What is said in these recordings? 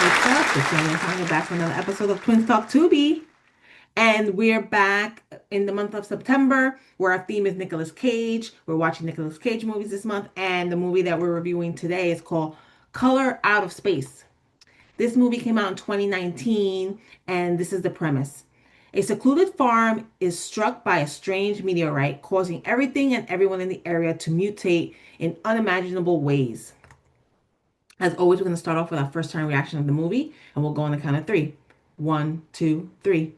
What's up? It's Young and Tanya back for another episode of Twins Talk Tubi. And we're back in the month of September, where our theme is Nicolas Cage. We're watching Nicolas Cage movies this month, and the movie that we're reviewing today is called Color Out of Space. This movie came out in 2019, and this is the premise. A secluded farm is struck by a strange meteorite, causing everything and everyone in the area to mutate in unimaginable ways. As always, we're going to start off with our first time reaction of the movie, and we'll go on the count of three. One, two, three.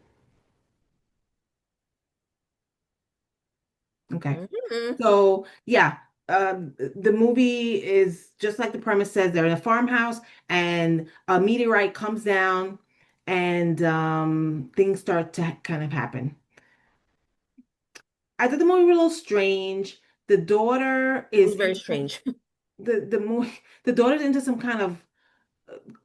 Okay. Mhm. So, yeah, the movie is just like the premise says. They're in a farmhouse, and a meteorite comes down, and things start to kind of happen. I thought the movie was a little strange. The daughter It was is very strange. the movie. The daughter's into some kind of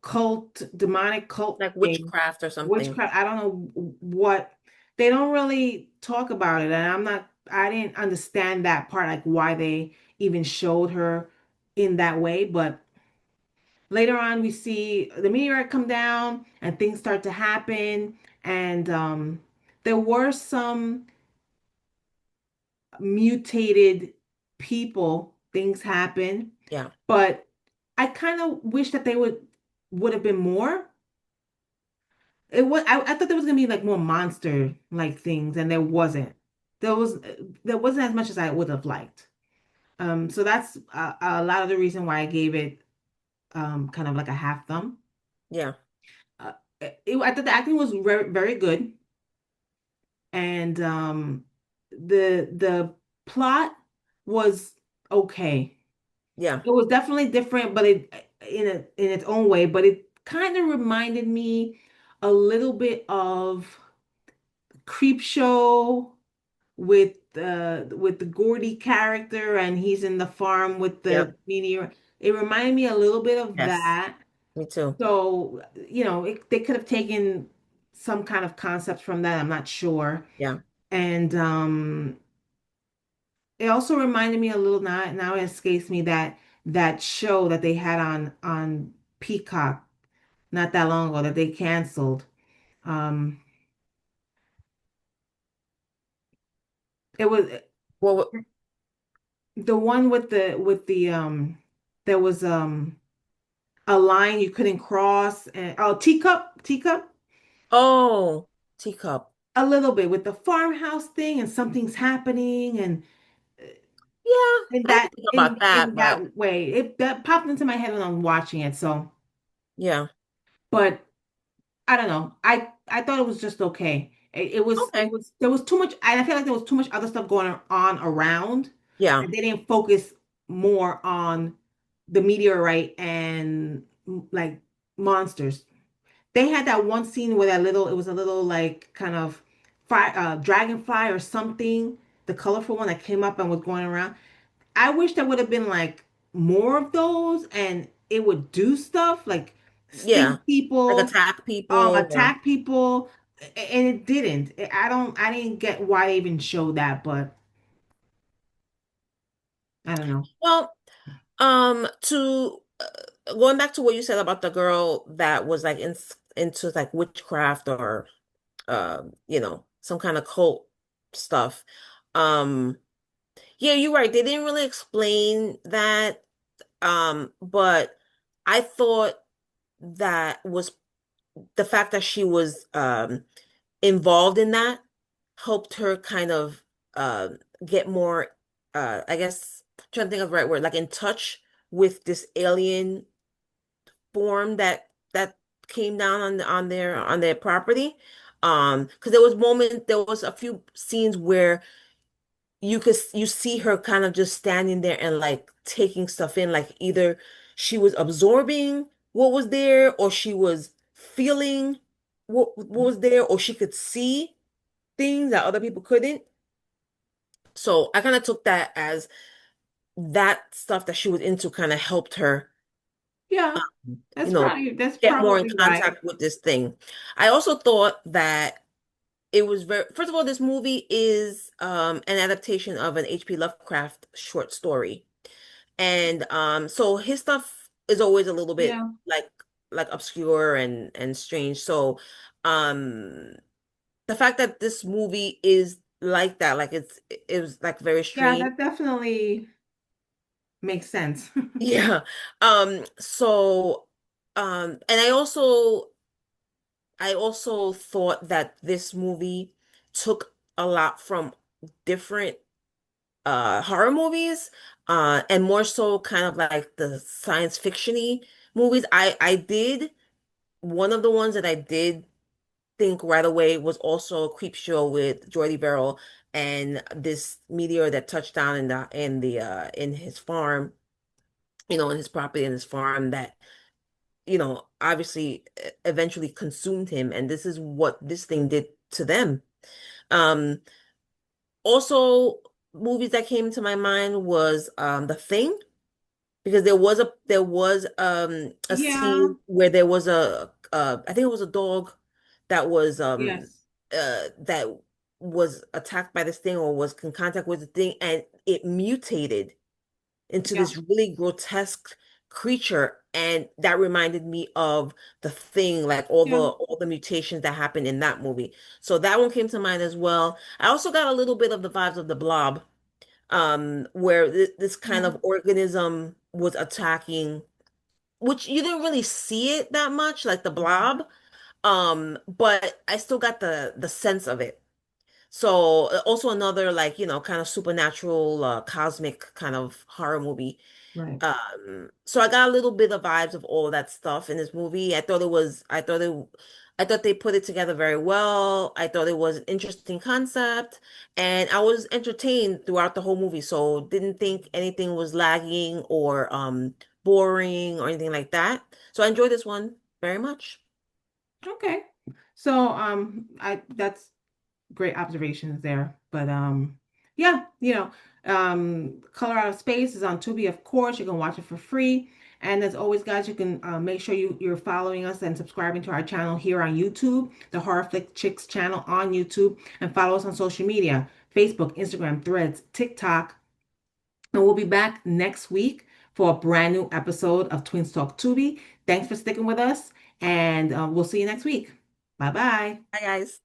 cult, demonic cult Like thing, witchcraft or something. witchcraft. I don't know what they don't really talk about it, and I didn't understand that part, like why they even showed her in that way. But later on, we see the meteorite come down, and things start to happen, and there were some mutated people. Things happen, Yeah. but I kind of wish that they would have been more. I thought there was gonna be like more monster like things, and there wasn't. There was there wasn't as much as I would have liked. So that's a lot of the reason why I gave it kind of like a half thumb. Yeah. Uh, I thought the acting was very very good, and the plot was okay. Yeah. It was definitely different, but in its own way. But it kind of reminded me a little bit of Creep Show with the Gordy character, and he's in the farm with the Yep. meteor. It reminded me a little bit of Yes. that. Me too. So, they could have taken some kind of concept from that. I'm not sure. Yeah. And it also reminded me a little, now it escapes me, that show that they had on Peacock not that long ago that they canceled. Um, it was Well, the one with the there was a line you couldn't cross, and oh, teacup oh, teacup. a little bit with the farmhouse thing, and something's happening, and Yeah, I in didn't that think about that, in but that way it that popped into my head when I'm watching it. So, yeah. but I don't know. I thought it was just okay. It Okay. was there was too much, and I feel like there was too much other stuff going on around, Yeah. and they didn't focus more on the meteorite and like monsters. They had that one scene where it was a little like kind of fire, dragonfly or something, the colorful one that came up and was going around. I wish there would have been like more of those, and it would do stuff like Yeah. sting Like people, attack people or attack people, and it didn't. I didn't get why they even showed that, but I don't know. well, to going back to what you said about the girl that was like into like witchcraft or some kind of cult stuff. Um Yeah, you're right. They didn't really explain that. But I thought that was the fact that she was involved in that helped her kind of uh get more I guess trying to think of the right word, like in touch with this alien form that came down on their property. Because there was a few scenes where you see her kind of just standing there and like taking stuff in, like either she was absorbing what was there, or she was feeling what was there, or she could see things that other people couldn't. So I kind of took that as that stuff that she was into kind of helped her, Yeah, you know, that's get more in probably right. contact with this thing. I also thought that it was very, first of all, this movie is an adaptation of an H.P. Lovecraft short story. And so his stuff is always a little bit Yeah. like like obscure and strange. So, um, the fact that this movie is like that, like it was like very Yeah, strange. that definitely makes sense. Yeah. So, and I also thought that this movie took a lot from different horror movies, and more so kind of like the science fiction-y movies. I did one of the ones that I did think right away was also a creep show with Jordy Verrill and this meteor that touched down in his farm, in his property in his farm that, obviously eventually consumed him, and this is what this thing did to them. Um, Also, movies that came to my mind was The Thing, because there was a Yeah, scene where there was I think it was a dog that was yes, that was attacked by this thing or was in contact with the thing, and it mutated into yeah, this really grotesque creature, and that reminded me of The Thing, like all the yeah. all the mutations that happened in that movie. So that one came to mind as well. I also got a little bit of the vibes of The Blob, where this kind Yeah. of organism was attacking, which you didn't really see it that much, like the Mhm. blob. But I still got the sense of it. So also another, like, kind of supernatural, cosmic kind of horror movie. Right. So I got a little bit of vibes of all of that stuff in this movie. I thought they put it together very well. I thought it was an interesting concept, and I was entertained throughout the whole movie. So didn't think anything was lagging or boring or anything like that. So I enjoyed this one very much. Okay. So, I that's great observations there. But yeah, Color Out of Space is on Tubi, of course. You can watch it for free. And as always, guys, you can make sure you're following us and subscribing to our channel here on YouTube, the Horror Flick Chicks channel on YouTube, and follow us on social media, Facebook, Instagram, Threads, TikTok. And we'll be back next week for a brand new episode of Twins Talk Tubi. Thanks for sticking with us, and we'll see you next week. Bye bye. Hi guys.